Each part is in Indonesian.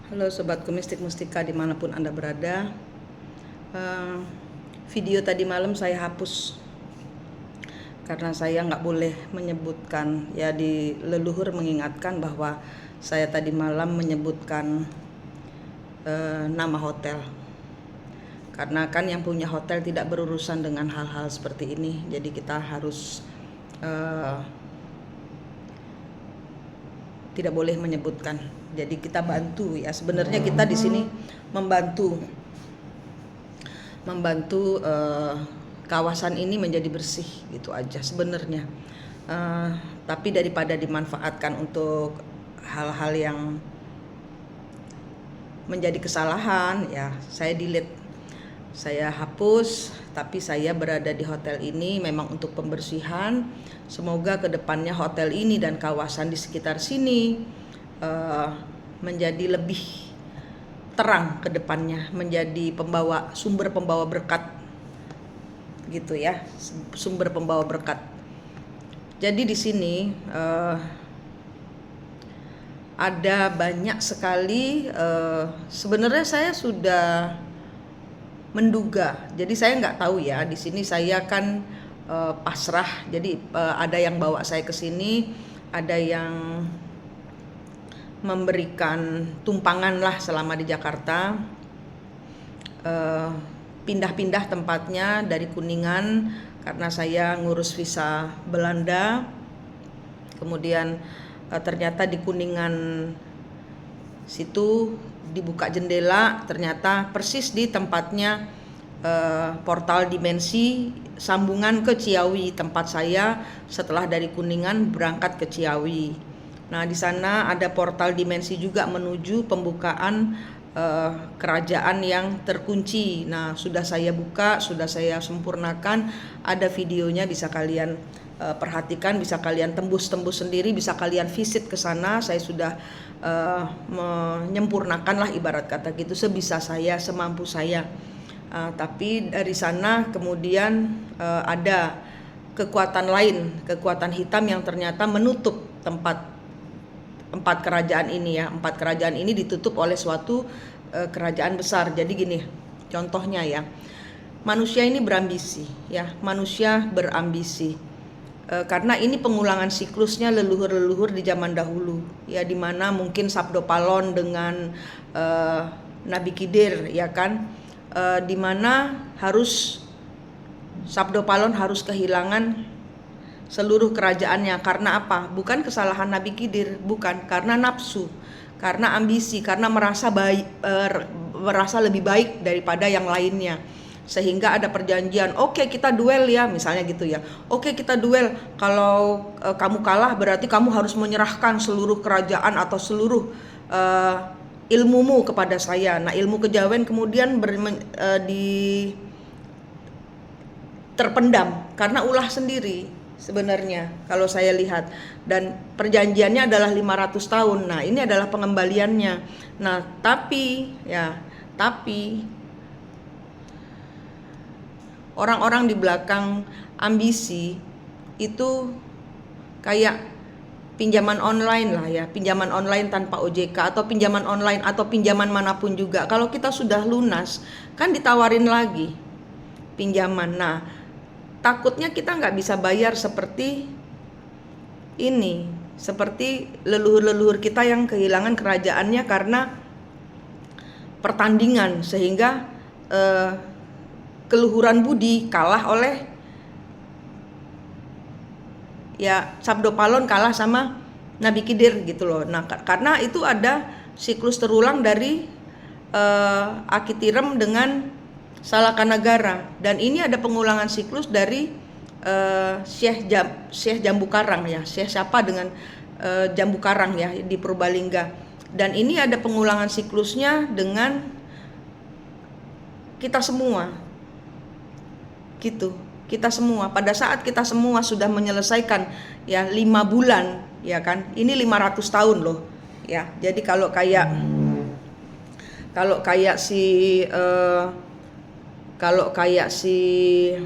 Halo Sobatku Mistik Mustika dimanapun Anda berada. Video tadi malam saya hapus karena saya nggak boleh menyebutkan, ya di leluhur mengingatkan bahwa saya tadi malam menyebutkan nama hotel. Karena kan yang punya hotel tidak berurusan dengan hal-hal seperti ini, jadi kita harus tidak boleh menyebutkan. Jadi kita bantu ya. Sebenarnya kita di sini membantu kawasan ini menjadi bersih gitu aja sebenarnya. Tapi daripada dimanfaatkan untuk hal-hal yang menjadi kesalahan, ya saya delete, saya hapus. Tapi saya berada di hotel ini memang untuk pembersihan. Semoga kedepannya hotel ini dan kawasan di sekitar sini menjadi lebih terang ke depannya, menjadi sumber pembawa berkat gitu ya, sumber pembawa berkat. Jadi di sini ada banyak sekali, sebenarnya saya sudah menduga. Jadi saya nggak tahu ya, di sini saya kan pasrah. Jadi ada yang bawa saya ke sini, ada yang memberikan tumpangan lah selama di Jakarta, pindah-pindah tempatnya dari Kuningan karena saya ngurus visa Belanda. Kemudian ternyata di Kuningan situ dibuka jendela, ternyata persis di tempatnya portal dimensi sambungan ke Ciawi, tempat saya setelah dari Kuningan berangkat ke Ciawi. Nah, di sana ada portal dimensi juga menuju pembukaan kerajaan yang terkunci. Nah, sudah saya buka, sudah saya sempurnakan, ada videonya, bisa kalian perhatikan, bisa kalian tembus sendiri, bisa kalian visit ke sana. Saya sudah menyempurnakan lah ibarat kata gitu, sebisa saya, semampu saya. Tapi dari sana kemudian ada kekuatan lain, kekuatan hitam yang ternyata menutup empat kerajaan ini ya. Empat kerajaan ini ditutup oleh suatu kerajaan besar. Jadi gini contohnya ya, manusia ini berambisi ya, manusia berambisi karena ini pengulangan siklusnya leluhur-leluhur di zaman dahulu ya, dimana mungkin Sabdo Palon dengan Nabi Khidir ya kan, dimana harus Sabdo Palon harus kehilangan seluruh kerajaannya. Karena apa? Bukan kesalahan Nabi Khidir, bukan, karena nafsu, karena ambisi, karena merasa lebih baik daripada yang lainnya. Sehingga ada perjanjian, oke, kita duel ya, misalnya gitu ya. Oke, kita duel, kalau kamu kalah berarti kamu harus menyerahkan seluruh kerajaan atau seluruh ilmumu kepada saya. Nah, ilmu kejawen kemudian terpendam karena ulah sendiri sebenarnya kalau saya lihat, dan perjanjiannya adalah 500 tahun. Nah, ini adalah pengembaliannya. Nah, tapi orang-orang di belakang ambisi itu kayak pinjaman online lah ya, pinjaman online tanpa OJK atau pinjaman online atau pinjaman manapun juga. Kalau kita sudah lunas kan ditawarin lagi pinjaman. Nah, takutnya kita nggak bisa bayar seperti ini, seperti leluhur-leluhur kita yang kehilangan kerajaannya karena pertandingan, sehingga keluhuran budi kalah oleh ya, Sabdo Palon kalah sama Nabi Khidir gitu loh. Nah, karena itu ada siklus terulang dari Akitirem dengan Salakanagara, dan ini ada pengulangan siklus dari Syekh Jambu Karang ya, Syekh siapa dengan Jambu Karang ya di Purbalingga. Dan ini ada pengulangan siklusnya dengan kita semua gitu. Kita semua, pada saat kita semua sudah menyelesaikan ya 5 bulan ya kan, ini 500 tahun loh ya. Jadi kalau kayak si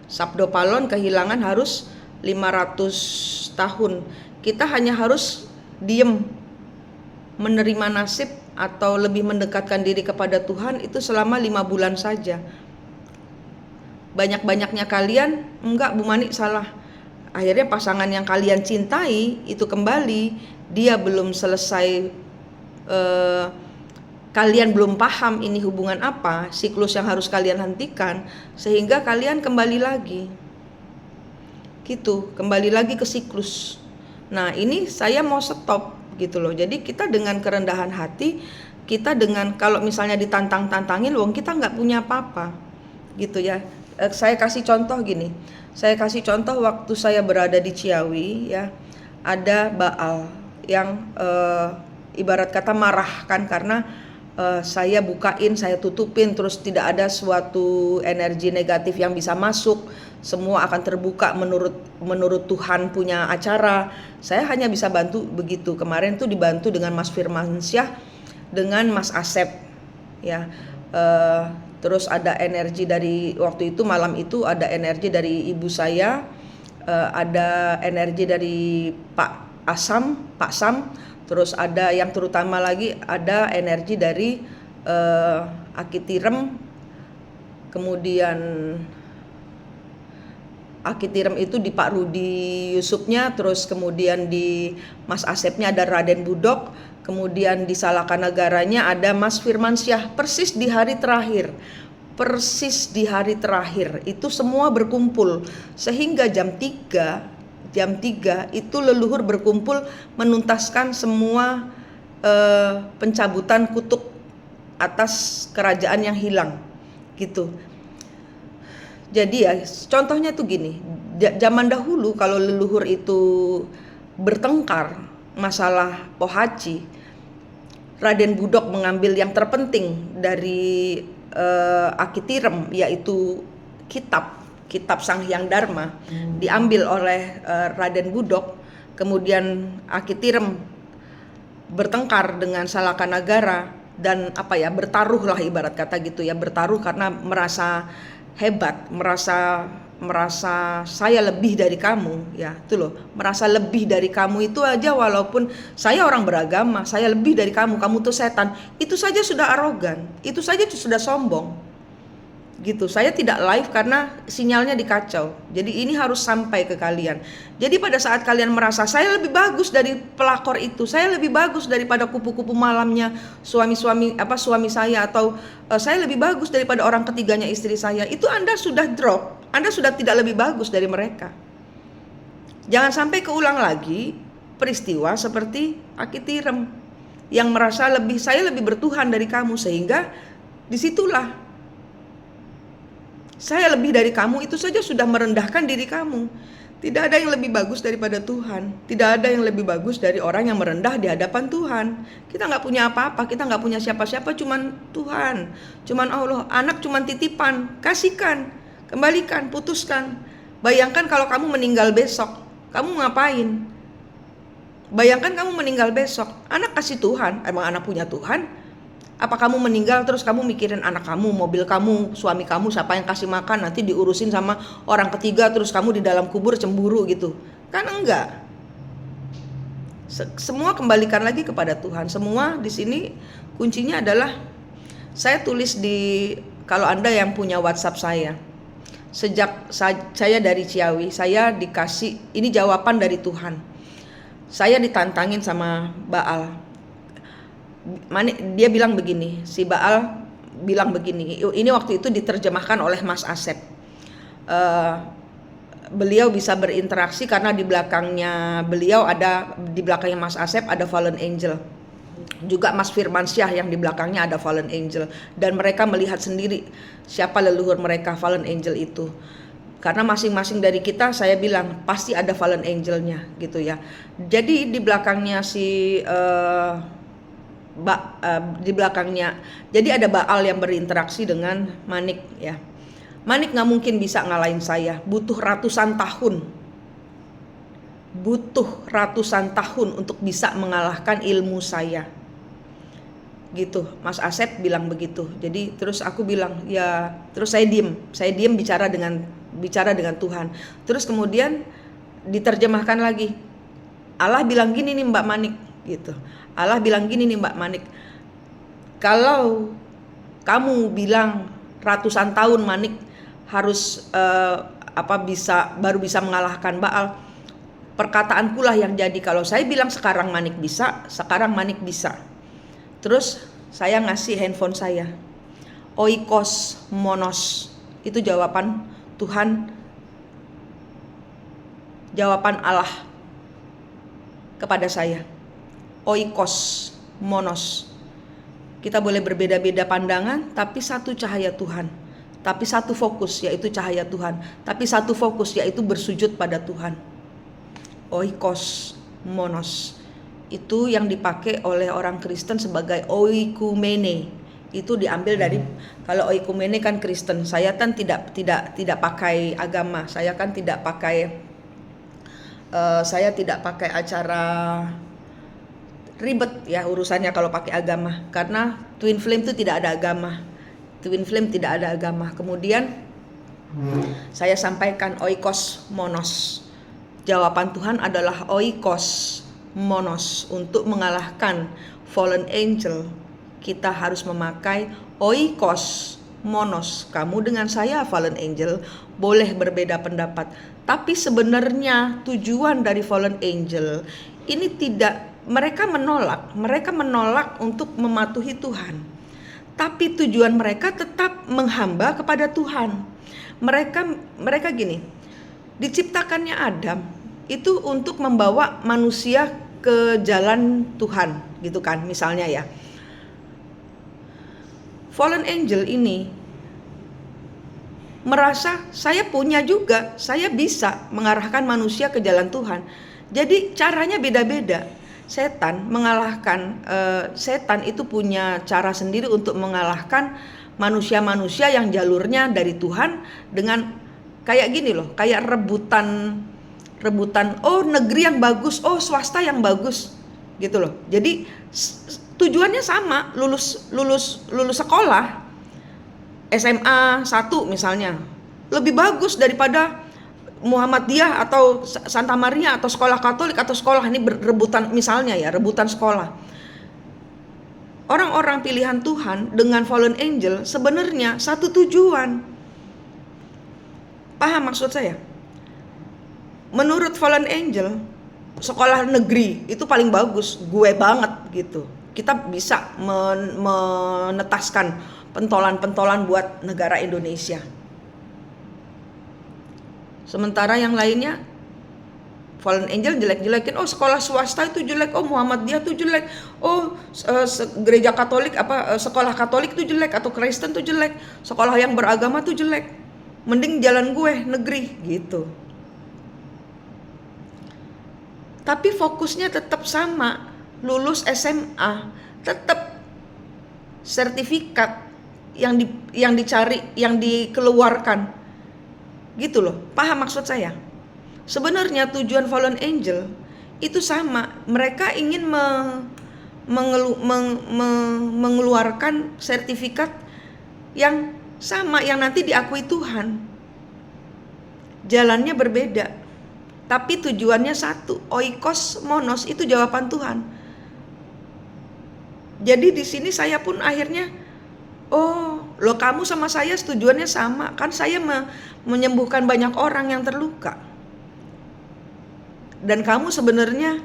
Sabdo Palon kehilangan harus 500 tahun, kita hanya harus diem menerima nasib atau lebih mendekatkan diri kepada Tuhan itu selama 5 bulan saja. Banyak-banyaknya kalian, enggak Bu Mani salah. Akhirnya pasangan yang kalian cintai itu kembali, dia belum selesai, kalian belum paham ini hubungan apa, siklus yang harus kalian hentikan, sehingga kalian kembali lagi. Gitu, kembali lagi ke siklus. Nah ini saya mau stop gitu loh. Jadi kita dengan kerendahan hati, kita dengan kalau misalnya ditantang-tantangin, wong kita nggak punya apa-apa gitu ya. Saya kasih contoh gini, saya kasih contoh waktu saya berada di Ciawi ya, ada Baal yang ibarat kata marah kan, karena saya bukain, saya tutupin, terus tidak ada suatu energi negatif yang bisa masuk, semua akan terbuka menurut Tuhan punya acara. Saya hanya bisa bantu begitu. Kemarin tuh dibantu dengan Mas Firmansyah, dengan Mas Asep ya. Terus ada energi dari waktu itu, malam itu ada energi dari ibu saya, ada energi dari Pak Sam, terus ada yang terutama lagi ada energi dari Aki Tirem, kemudian Aki Tirem itu di Pak Rudi Yusufnya, terus kemudian di Mas Asepnya ada Raden Budok, kemudian di Salakanagaranya ada Mas Firmansyah. Persis di hari terakhir itu semua berkumpul, sehingga jam 3 itu leluhur berkumpul menuntaskan semua pencabutan kutuk atas kerajaan yang hilang gitu. Jadi ya contohnya tuh gini, zaman dahulu kalau leluhur itu bertengkar masalah Pohaci, Raden Budok mengambil yang terpenting dari Aki Tirem, yaitu kitab Sang Hyang Dharma, diambil oleh Raden Budok. Kemudian Aki Tirem bertengkar dengan Salakanagara dan bertaruh lah ibarat kata gitu ya, bertaruh karena merasa hebat, merasa saya lebih dari kamu ya, itu loh, merasa lebih dari kamu itu aja, walaupun saya orang beragama, saya lebih dari kamu tuh setan, itu saja sudah arogan, itu saja sudah sombong gitu. Saya tidak live karena sinyalnya dikacau. Jadi ini harus sampai ke kalian. Jadi pada saat kalian merasa saya lebih bagus dari pelakor itu, saya lebih bagus daripada kupu-kupu malamnya suami saya, atau saya lebih bagus daripada orang ketiganya istri saya, itu Anda sudah drop, Anda sudah tidak lebih bagus dari mereka. Jangan sampai keulang lagi peristiwa seperti Aki Tirem yang merasa saya lebih bertuhan dari kamu, sehingga disitulah saya lebih dari kamu, itu saja sudah merendahkan diri kamu. Tidak ada yang lebih bagus daripada Tuhan. Tidak ada yang lebih bagus dari orang yang merendah di hadapan Tuhan. Kita nggak punya apa-apa, kita nggak punya siapa-siapa, cuman Tuhan, cuman Allah. Anak cuman titipan, kasihkan, kembalikan, putuskan. Bayangkan kalau kamu meninggal besok, kamu ngapain? Bayangkan kamu meninggal besok, anak kasih Tuhan, emang anak punya Tuhan? Apa kamu meninggal terus kamu mikirin anak kamu, mobil kamu, suami kamu, siapa yang kasih makan, nanti diurusin sama orang ketiga, terus kamu di dalam kubur cemburu gitu? Kan enggak. Semua kembalikan lagi kepada Tuhan. Semua di sini kuncinya adalah, saya tulis kalau Anda yang punya WhatsApp saya, sejak saya dari Ciawi, saya dikasih, ini jawaban dari Tuhan. Saya ditantangin sama Baal. Dia bilang begini, si Baal bilang begini, ini waktu itu diterjemahkan oleh Mas Asep. Beliau bisa berinteraksi karena di belakangnya beliau di belakangnya Mas Asep ada fallen angel. Juga Mas Firmansyah yang di belakangnya ada fallen angel, dan mereka melihat sendiri siapa leluhur mereka fallen angel itu. Karena masing-masing dari kita, saya bilang pasti ada fallen angelnya gitu ya. Jadi di belakangnya di belakangnya, jadi ada Baal yang berinteraksi dengan Manik ya. Manik nggak mungkin bisa ngalahin saya, butuh ratusan tahun untuk bisa mengalahkan ilmu saya gitu. Mas Asep bilang begitu. Jadi terus aku bilang ya, terus saya diem bicara dengan Tuhan. Terus kemudian diterjemahkan lagi, Allah bilang gini nih Mbak Manik gitu. Allah bilang gini nih Mbak Manik, kalau kamu bilang ratusan tahun Manik harus baru bisa mengalahkan Baal, perkataanku lah yang jadi. Kalau saya bilang sekarang Manik bisa, sekarang Manik bisa. Terus saya ngasih handphone saya, oikos monos, itu jawaban Tuhan, jawaban Allah kepada saya. Oikos monos. Kita boleh berbeda-beda pandangan, tapi satu cahaya Tuhan, tapi satu fokus yaitu cahaya Tuhan, tapi satu fokus yaitu bersujud pada Tuhan. Oikos monos itu yang dipakai oleh orang Kristen sebagai oikumene. Itu diambil dari, kalau oikumene kan Kristen, saya kan tidak pakai agama, saya kan tidak pakai acara ribet ya urusannya kalau pakai agama, karena Twin Flame itu tidak ada agama. Twin Flame tidak ada agama. Kemudian saya sampaikan oikos monos. Jawaban Tuhan adalah oikos monos. Untuk mengalahkan fallen angel, kita harus memakai oikos monos. Kamu dengan saya fallen angel boleh berbeda pendapat, tapi sebenarnya tujuan dari fallen angel ini mereka menolak untuk mematuhi Tuhan, tapi tujuan mereka tetap menghamba kepada Tuhan. Mereka gini, diciptakannya Adam itu untuk membawa manusia ke jalan Tuhan, gitu kan, misalnya ya. Fallen angel ini merasa saya punya juga, saya bisa mengarahkan manusia ke jalan Tuhan. Jadi caranya beda-beda. Setan itu punya cara sendiri untuk mengalahkan manusia-manusia yang jalurnya dari Tuhan, dengan kayak gini loh, kayak rebutan oh negeri yang bagus, oh swasta yang bagus gitu loh. Jadi tujuannya sama, lulus sekolah SMA 1 misalnya lebih bagus daripada Muhammadiyah atau Santa Maria atau sekolah Katolik atau sekolah ini berebutan, misalnya ya, rebutan sekolah. Orang-orang pilihan Tuhan dengan fallen angel sebenarnya satu tujuan. Paham maksud saya? Menurut fallen angel, sekolah negeri itu paling bagus, gue banget gitu. Kita bisa menetaskan pentolan-pentolan buat negara Indonesia. Sementara yang lainnya fallen angel jelek-jelekin, oh sekolah swasta itu jelek, oh Muhammadiyah itu jelek, oh gereja Katolik sekolah Katolik itu jelek, atau Kristen itu jelek, sekolah yang beragama itu jelek, mending jalan gue negeri gitu. Tapi fokusnya tetap sama, lulus SMA, tetap sertifikat yang dicari, yang dikeluarkan. Gitu loh, paham maksud saya? Sebenarnya tujuan fallen angel itu sama. Mereka ingin mengeluarkan sertifikat yang sama, yang nanti diakui Tuhan. Jalannya berbeda, tapi tujuannya satu. Oikos monos itu jawaban Tuhan. Jadi di sini saya pun akhirnya, oh loh, kamu sama saya tujuannya sama kan, saya menyembuhkan banyak orang yang terluka, dan kamu sebenarnya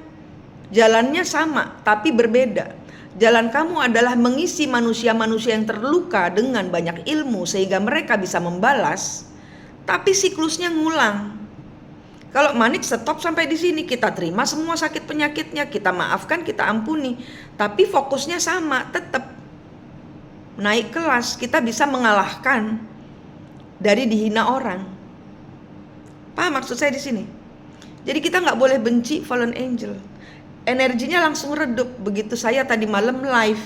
jalannya sama tapi berbeda. Jalan kamu adalah mengisi manusia-manusia yang terluka dengan banyak ilmu sehingga mereka bisa membalas, tapi siklusnya ngulang. Kalau Manik stop sampai di sini, kita terima semua sakit penyakitnya, kita maafkan, kita ampuni, tapi fokusnya sama, tetap naik kelas. Kita bisa mengalahkan dari dihina orang. Paham maksud saya di sini? Jadi kita nggak boleh benci fallen angel. Energinya langsung redup. Begitu saya tadi malam live,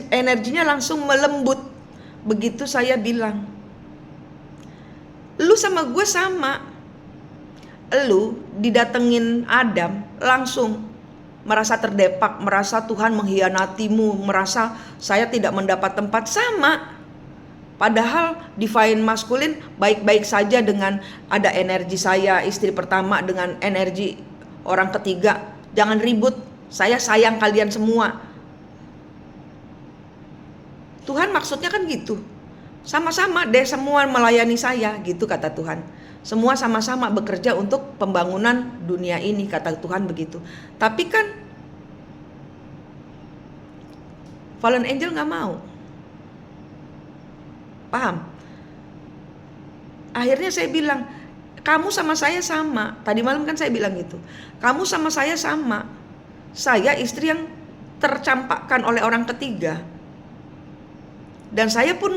energinya langsung melembut. Begitu saya bilang, lu sama gue sama. Lu didatengin Adam, langsung merasa terdepak, merasa Tuhan mengkhianatimu, merasa saya tidak mendapat tempat, sama. Padahal divine maskulin baik-baik saja dengan ada energi saya istri pertama dengan energi orang ketiga. Jangan ribut, Saya sayang kalian semua. Tuhan maksudnya kan gitu. Sama-sama deh semua melayani saya, gitu kata Tuhan. Semua sama-sama bekerja untuk pembangunan dunia ini, kata Tuhan begitu. Tapi kan fallen angel gak mau. Paham? Akhirnya saya bilang, kamu sama saya sama. Tadi malam kan saya bilang gitu. Kamu sama saya sama. Saya istri yang tercampakkan oleh orang ketiga. Dan saya pun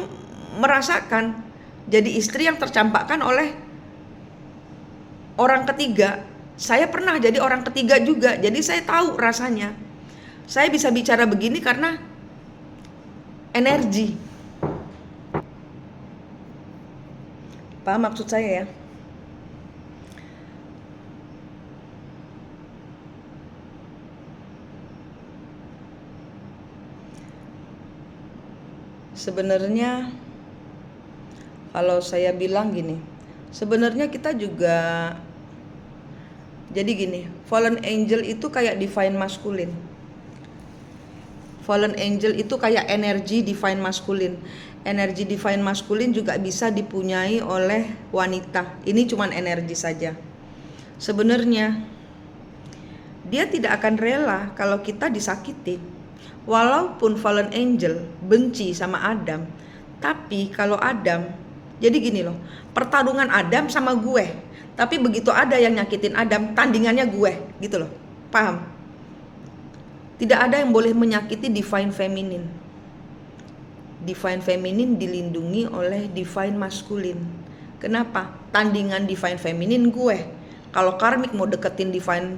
merasakan jadi istri yang tercampakkan oleh orang ketiga. Saya pernah jadi orang ketiga juga. Jadi saya tahu rasanya. Saya bisa bicara begini karena energi. Paham maksud saya ya? Sebenarnya kalau saya bilang gini, sebenarnya kita juga jadi gini, fallen angel itu kayak divine masculine. Fallen angel itu kayak energi divine masculine. Energi divine masculine juga bisa dipunyai oleh wanita. Ini cuman energi saja. Sebenarnya dia tidak akan rela kalau kita disakiti. Walaupun fallen angel benci sama Adam, tapi kalau Adam, jadi gini loh, pertarungan Adam sama gue, tapi begitu ada yang nyakitin Adam, tandingannya gue, gitu loh, paham? Tidak ada yang boleh menyakiti divine feminine. Divine feminine dilindungi oleh divine masculine. Kenapa? Tandingan divine feminine gue. Kalau karmik mau deketin divine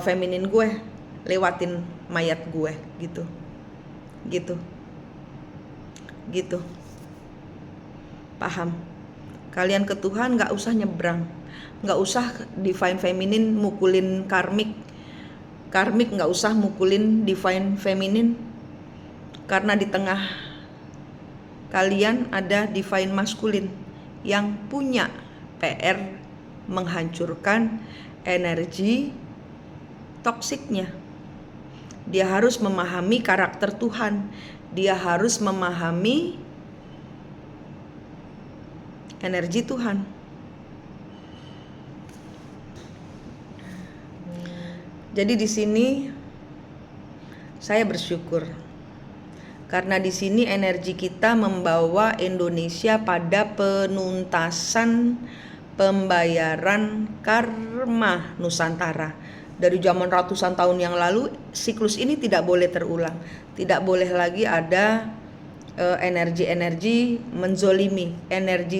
feminine gue, lewatin mayat gue, gitu. Paham? Kalian ke Tuhan gak usah nyebrang, gak usah divine feminine mukulin karmik gak usah mukulin divine feminine, karena di tengah kalian ada divine masculine yang punya PR menghancurkan energi toksiknya. Dia harus memahami karakter Tuhan. Dia harus memahami energi Tuhan. Jadi di sini saya bersyukur karena di sini energi kita membawa Indonesia pada penuntasan pembayaran karma Nusantara. Dari zaman ratusan tahun yang lalu, siklus ini tidak boleh terulang. Tidak boleh lagi ada energi-energi menzolimi. Energi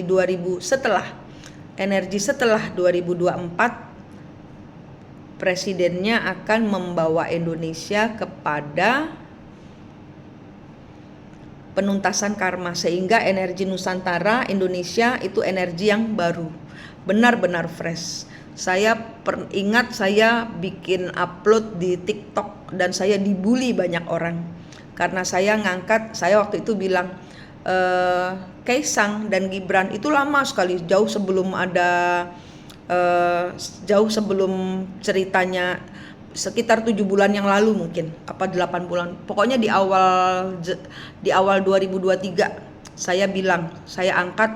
setelah 2024, presidennya akan membawa Indonesia kepada penuntasan karma. Sehingga energi Nusantara, Indonesia itu energi yang baru. Benar-benar fresh. Saya ingat saya bikin upload di TikTok dan saya dibully banyak orang karena saya waktu itu bilang Kaisang dan Gibran itu lama sekali, jauh sebelum ceritanya, sekitar 7 bulan yang lalu mungkin, apa 8 bulan, pokoknya di awal 2023 saya bilang saya angkat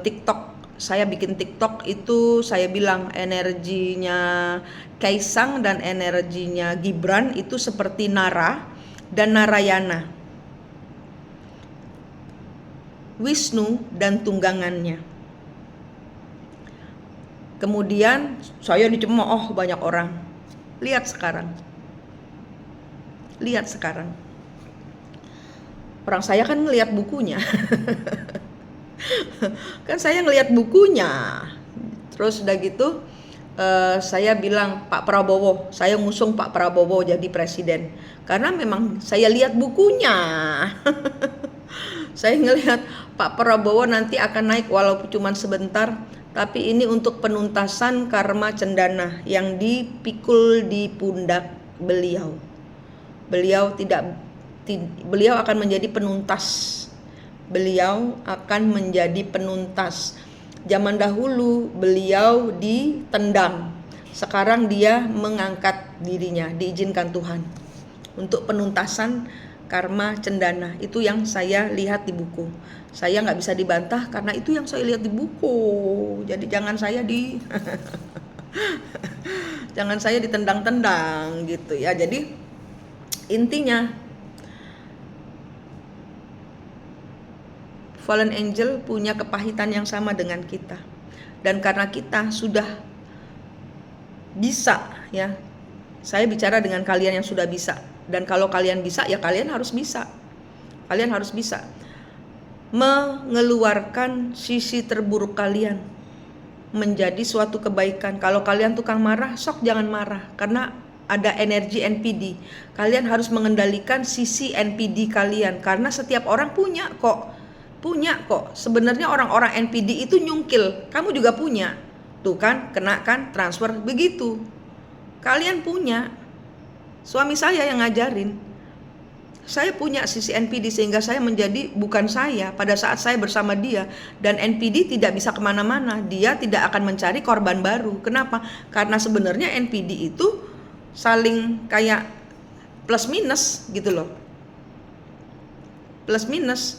TikTok. Saya bikin TikTok itu saya bilang energinya Kaisang dan energinya Gibran itu seperti Nara dan Narayana, Wisnu dan tunggangannya. Kemudian saya dicemooh banyak orang. Lihat sekarang. Orang saya kan ngelihat bukunya. Kan saya ngelihat bukunya. Terus udah gitu saya bilang Pak Prabowo, saya ngusung Pak Prabowo jadi presiden karena memang saya lihat bukunya. Saya ngelihat Pak Prabowo nanti akan naik walaupun cuma sebentar, tapi ini untuk penuntasan karma cendana yang dipikul di pundak beliau. Beliau akan menjadi penuntas. Beliau akan menjadi penuntas. Zaman dahulu beliau ditendang, sekarang dia mengangkat dirinya, diizinkan Tuhan untuk penuntasan karma cendana. Itu yang saya lihat di buku. Saya nggak bisa dibantah karena itu yang saya lihat di buku. Jadi jangan saya jangan saya ditendang-tendang gitu ya. Jadi intinya fallen angel punya kepahitan yang sama dengan kita. Dan karena kita sudah bisa ya. Saya bicara dengan kalian yang sudah bisa. Dan kalau kalian bisa ya kalian harus bisa. Kalian harus bisa mengeluarkan sisi terburuk kalian menjadi suatu kebaikan. Kalau kalian tukang marah, sok jangan marah karena ada energi NPD. Kalian harus mengendalikan sisi NPD kalian karena setiap orang punya kok. Sebenarnya orang-orang NPD itu nyungkil. Kamu juga punya. Tuh kan, kena kan transfer begitu. Kalian punya. Suami saya yang ngajarin. Saya punya sisi NPD sehingga saya menjadi bukan saya pada saat saya bersama dia. Dan NPD tidak bisa kemana-mana. Dia tidak akan mencari korban baru. Kenapa? Karena sebenarnya NPD itu saling kayak plus minus gitu loh. Plus minus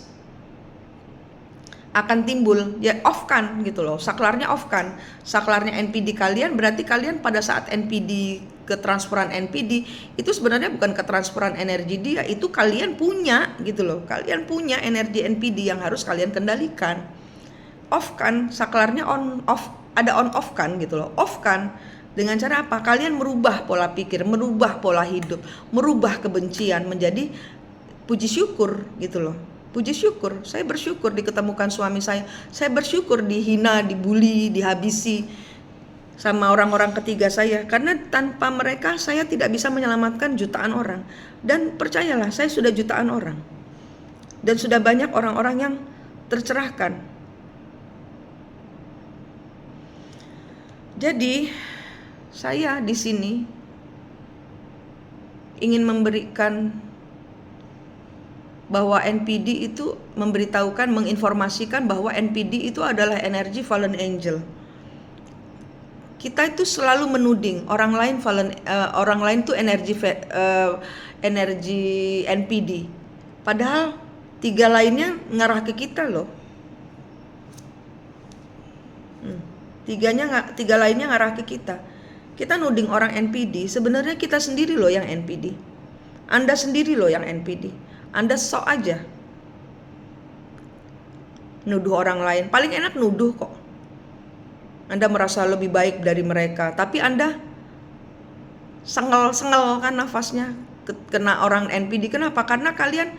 akan timbul ya, off kan gitu loh, saklarnya off kan, saklarnya NPD kalian, berarti kalian pada saat NPD ketransferan NPD itu sebenarnya bukan ketransferan energi dia, itu kalian punya gitu loh, kalian punya energi NPD yang harus kalian kendalikan. Off kan, saklarnya on off, ada on off kan gitu loh, off kan. Dengan cara apa? Kalian merubah pola pikir, merubah pola hidup, merubah kebencian menjadi puji syukur gitu loh. Puji syukur, saya bersyukur diketemukan suami saya bersyukur dihina, dibully, dihabisi sama orang-orang ketiga saya, karena tanpa mereka saya tidak bisa menyelamatkan jutaan orang. Dan percayalah, saya sudah jutaan orang dan sudah banyak orang-orang yang tercerahkan. Jadi saya di sini ingin memberikan bahwa NPD itu memberitahukan, menginformasikan bahwa NPD itu adalah energi fallen angel. Kita itu selalu menuding orang lain orang lain itu energi NPD. Padahal tiga lainnya ngarah ke kita loh. Tiga lainnya ngarah ke kita. Kita nuding orang NPD, sebenarnya kita sendiri loh yang NPD. Anda sendiri loh yang NPD. Anda sok aja nuduh orang lain. Paling enak nuduh kok. Anda merasa lebih baik dari mereka, tapi Anda sengel kan nafasnya kena orang NPD. Kenapa? Karena kalian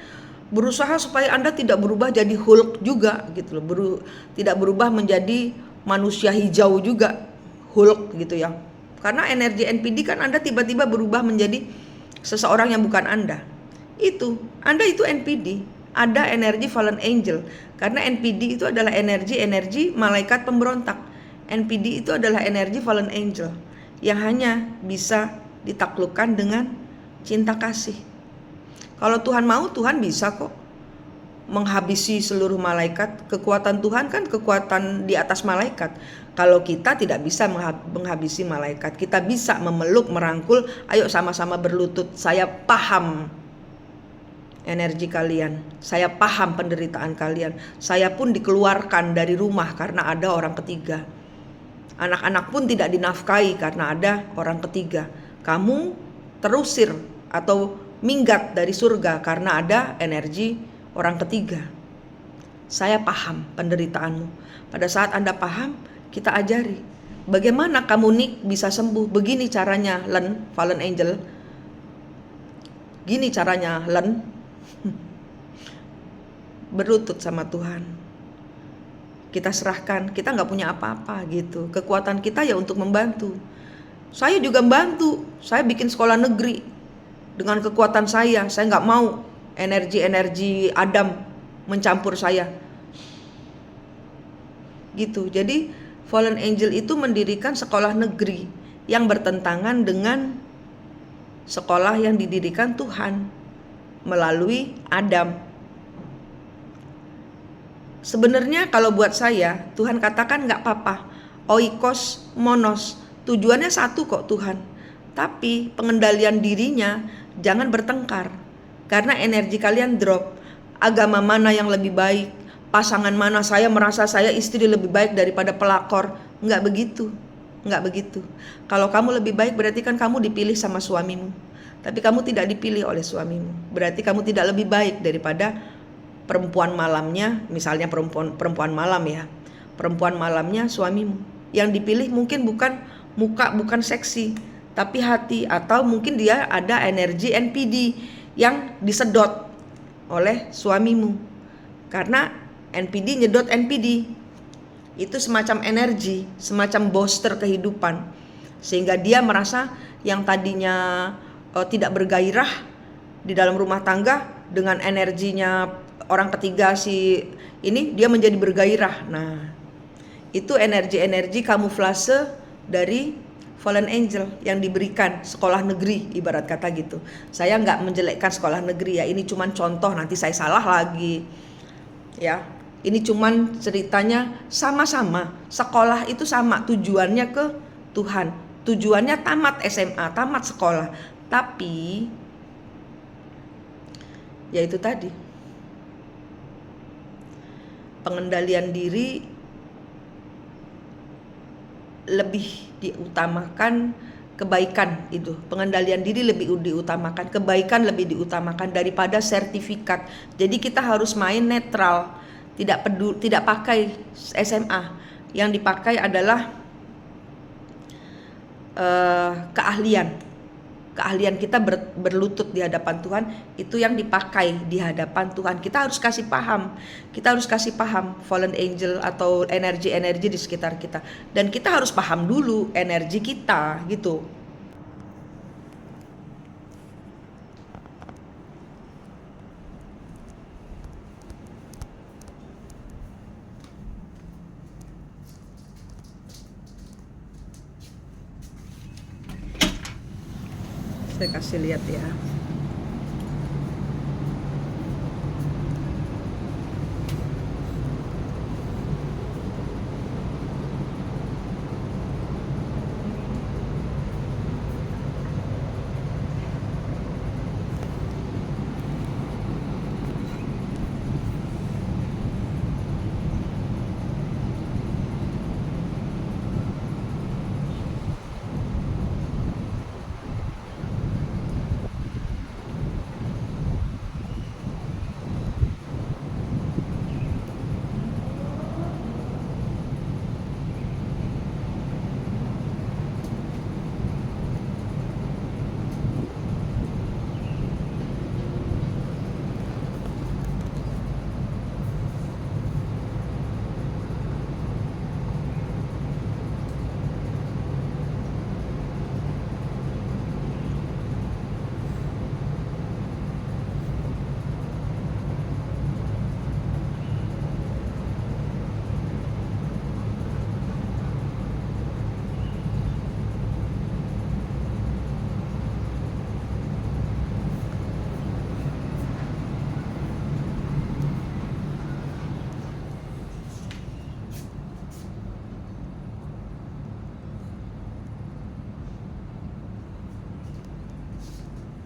berusaha supaya Anda tidak berubah jadi Hulk juga gitu loh. Tidak berubah menjadi manusia hijau juga, Hulk gitu ya. Karena energi NPD kan Anda tiba-tiba berubah menjadi seseorang yang bukan Anda. Anda itu NPD, ada energi fallen angel. Karena NPD itu adalah energi malaikat pemberontak. NPD itu adalah energi fallen angel yang hanya bisa ditaklukkan dengan cinta kasih. Kalau Tuhan mau, Tuhan bisa kok menghabisi seluruh malaikat. Kekuatan Tuhan kan kekuatan di atas malaikat. Kalau kita tidak bisa menghabisi malaikat, kita bisa memeluk, merangkul. Ayo sama-sama berlutut. Saya paham energi kalian, saya paham penderitaan kalian. Saya pun dikeluarkan dari rumah karena ada orang ketiga. Anak-anak pun tidak dinafkahi karena ada orang ketiga. Kamu terusir atau minggat dari surga karena ada energi orang ketiga. Saya paham penderitaanmu. Pada saat Anda paham, kita ajari bagaimana kamu bisa sembuh. Begini caranya, fallen angel. Gini caranya, berlutut sama Tuhan. Kita serahkan, kita gak punya apa-apa gitu. Kekuatan kita ya untuk membantu. Saya juga membantu. Saya bikin sekolah negeri dengan kekuatan saya gak mau energi Adam mencampur saya gitu. Jadi fallen angel itu mendirikan sekolah negeri yang bertentangan dengan sekolah yang didirikan Tuhan melalui Adam. Sebenarnya kalau buat saya, Tuhan katakan gak apa-apa, oikos monos, tujuannya satu kok Tuhan. Tapi pengendalian dirinya jangan bertengkar. Karena energi kalian drop. Agama mana yang lebih baik? Pasangan mana? Saya merasa saya istri lebih baik daripada pelakor. Enggak begitu. Enggak begitu. Kalau kamu lebih baik berarti kan kamu dipilih sama suamimu. Tapi kamu tidak dipilih oleh suamimu. Berarti kamu tidak lebih baik daripada perempuan malamnya, misalnya perempuan malam ya. Perempuan malamnya suamimu. Yang dipilih mungkin bukan muka, bukan seksi, tapi hati, atau mungkin dia ada energi NPD yang disedot oleh suamimu. Karena NPD nyedot NPD. Itu semacam energi, semacam booster kehidupan. Sehingga dia merasa yang tadinya tidak bergairah di dalam rumah tangga, dengan energinya orang ketiga si ini, dia menjadi bergairah. Nah, itu energi-energi kamuflase dari fallen angel yang diberikan sekolah negeri, ibarat kata gitu. Saya nggak menjelekkan sekolah negeri ya, ini cuman contoh, nanti saya salah lagi ya. Ini cuman ceritanya sama-sama, sekolah itu sama, tujuannya ke Tuhan, tujuannya tamat SMA, tamat sekolah. Tapi ya itu tadi, pengendalian diri lebih diutamakan, kebaikan itu. Pengendalian diri lebih diutamakan, kebaikan lebih diutamakan daripada sertifikat. Jadi kita harus main netral, tidak pakai SMA. Yang dipakai adalah keahlian kita berlutut di hadapan Tuhan, itu yang dipakai di hadapan Tuhan. Kita harus kasih paham fallen angel atau energi-energi di sekitar kita, dan kita harus paham dulu energi kita gitu. Saya kasih lihat ya.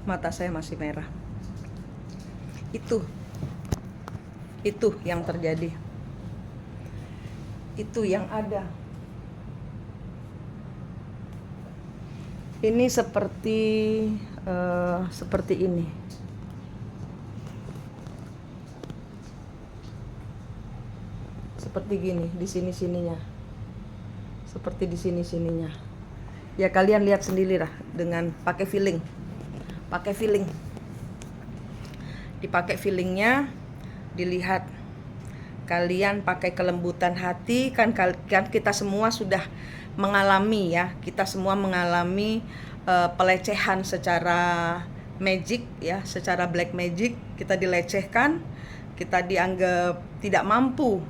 Mata saya masih merah. Itu yang terjadi. Itu yang ada. Ini seperti ini. Seperti gini, di sini-sininya. Seperti di sini-sininya. Ya kalian lihat sendirilah dengan pakai feeling. Dipakai feelingnya, dilihat. Kalian pakai kelembutan hati, kan kita semua sudah mengalami ya, kita semua mengalami pelecehan secara magic ya, secara black magic. Kita dilecehkan, kita dianggap tidak mampu.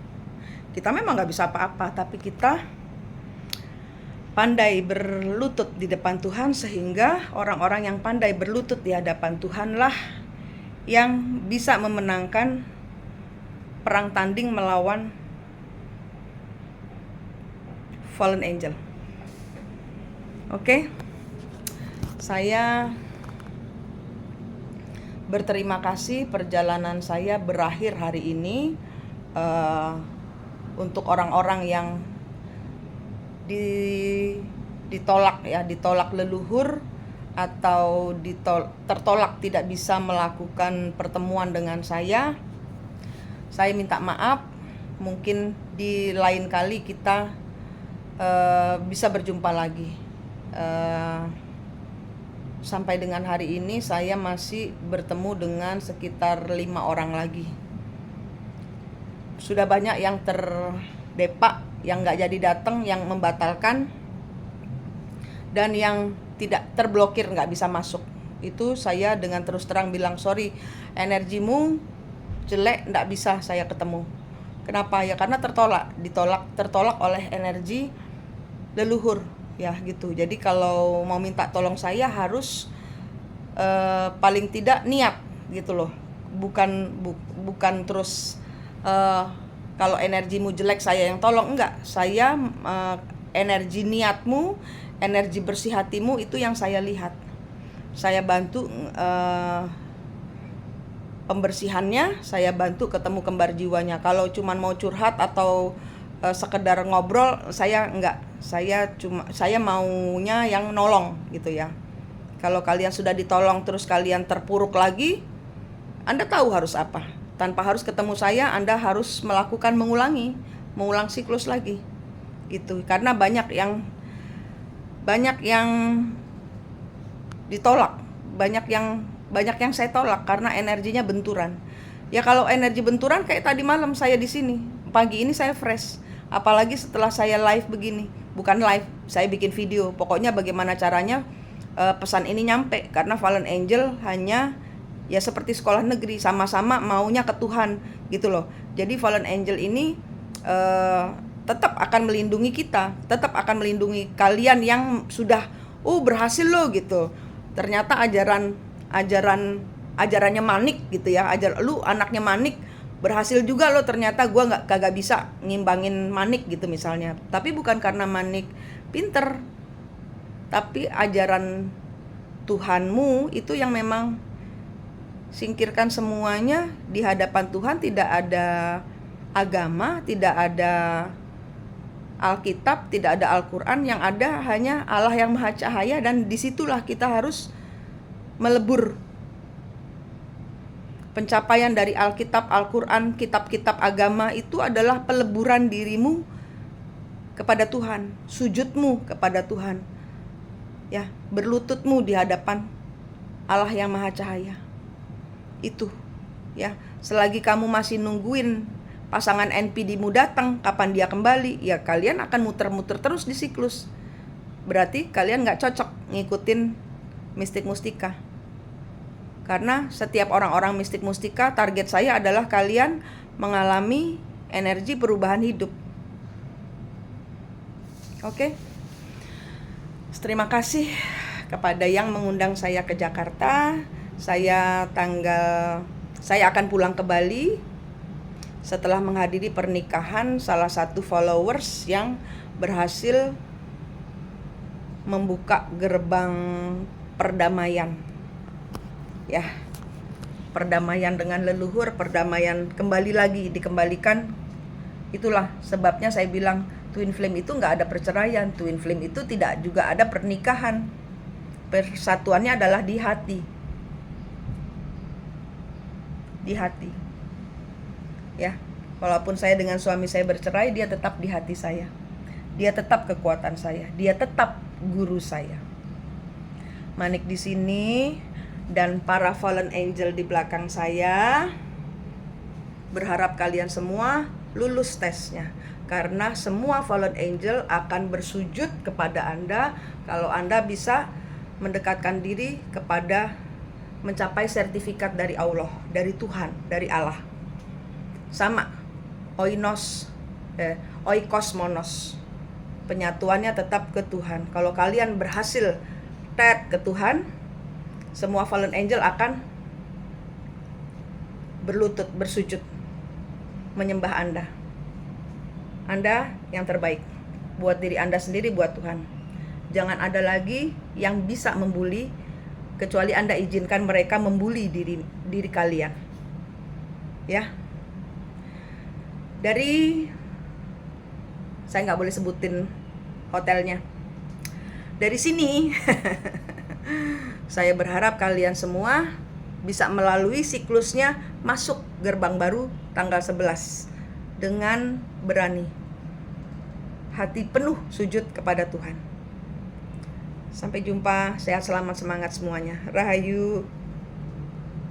Kita memang gak bisa apa-apa, tapi kita pandai berlutut di depan Tuhan, sehingga orang-orang yang pandai berlutut di hadapan Tuhanlah yang bisa memenangkan perang tanding melawan fallen angel. Oke? Saya berterima kasih perjalanan saya berakhir hari ini. Untuk orang-orang yang ditolak ya, ditolak leluhur atau tertolak tidak bisa melakukan pertemuan dengan saya minta maaf. Mungkin di lain kali kita bisa berjumpa lagi. Sampai dengan hari ini saya masih bertemu dengan sekitar 5 orang lagi. Sudah banyak yang terdepak, yang gak jadi datang, yang membatalkan, dan yang tidak terblokir, gak bisa masuk. Itu saya dengan terus terang bilang, sorry, energimu jelek, gak bisa saya ketemu. Kenapa? Ya karena tertolak oleh energi leluhur ya gitu. Jadi kalau mau minta tolong saya harus paling tidak niat gitu loh. Bukan terus kalau energimu jelek saya yang tolong, enggak. Saya energi niatmu, energi bersih hatimu itu yang saya lihat. Saya bantu pembersihannya, saya bantu ketemu kembar jiwanya. Kalau cuman mau curhat atau sekedar ngobrol, saya enggak. Saya maunya yang nolong gitu ya. Kalau kalian sudah ditolong terus kalian terpuruk lagi, Anda tahu harus apa. Tanpa harus ketemu saya, Anda harus melakukan mengulang siklus lagi. Gitu. Karena banyak yang ditolak, banyak yang saya tolak karena energinya benturan. Ya kalau energi benturan kayak tadi malam saya di sini, pagi ini saya fresh. Apalagi setelah saya live begini, bukan live, saya bikin video. Pokoknya bagaimana caranya pesan ini nyampe, karena Fallen Angel hanya ya seperti sekolah negeri, sama-sama maunya ke Tuhan gitu loh. Jadi Fallen Angel ini tetap akan melindungi kita, tetap akan melindungi kalian yang sudah berhasil loh gitu. Ternyata ajarannya manik gitu ya, lu anaknya manik, berhasil juga lo, ternyata gua kagak bisa ngimbangin manik gitu misalnya. Tapi bukan karena manik pinter, tapi ajaran Tuhanmu itu yang memang singkirkan semuanya. Di hadapan Tuhan tidak ada agama, tidak ada Alkitab, tidak ada Al-Quran, yang ada hanya Allah yang Maha Cahaya. Dan disitulah kita harus melebur. Pencapaian dari Alkitab, Al-Quran, kitab-kitab agama itu adalah peleburan dirimu kepada Tuhan, sujudmu kepada Tuhan, ya, berlututmu di hadapan Allah yang Maha Cahaya. Itu, ya, selagi kamu masih nungguin pasangan NPD-mu datang, kapan dia kembali, ya kalian akan muter-muter terus di siklus. Berarti kalian gak cocok ngikutin mistik mustika. Karena setiap orang-orang mistik mustika, target saya adalah kalian mengalami energi perubahan hidup. Oke? Terima kasih kepada yang mengundang saya ke Jakarta. Saya akan pulang ke Bali setelah menghadiri pernikahan salah satu followers yang berhasil membuka gerbang perdamaian. Ya, perdamaian dengan leluhur, perdamaian dikembalikan. Itulah sebabnya saya bilang Twin Flame itu nggak ada perceraian, Twin Flame itu tidak juga ada pernikahan. Persatuannya adalah di hati. Di hati. Ya, walaupun saya dengan suami saya bercerai, dia tetap di hati saya. Dia tetap kekuatan saya, dia tetap guru saya. Manik di sini dan para fallen angel di belakang saya, berharap kalian semua lulus tesnya, karena semua fallen angel akan bersujud kepada Anda kalau Anda bisa mendekatkan diri kepada mencapai sertifikat dari Allah, dari Tuhan, dari Allah. Sama oikos monos, penyatuannya tetap ke Tuhan. Kalau kalian berhasil ke Tuhan, semua fallen angel akan berlutut, bersujud, menyembah Anda. Anda yang terbaik buat diri Anda sendiri, buat Tuhan. Jangan ada lagi yang bisa membuli kecuali Anda izinkan mereka membuli diri kalian. Ya. Dari, saya nggak boleh sebutin hotelnya. Dari sini saya berharap kalian semua bisa melalui siklusnya masuk gerbang baru tanggal 11 dengan berani, hati penuh sujud kepada Tuhan. Sampai jumpa, sehat, selamat, semangat semuanya. Rahayu.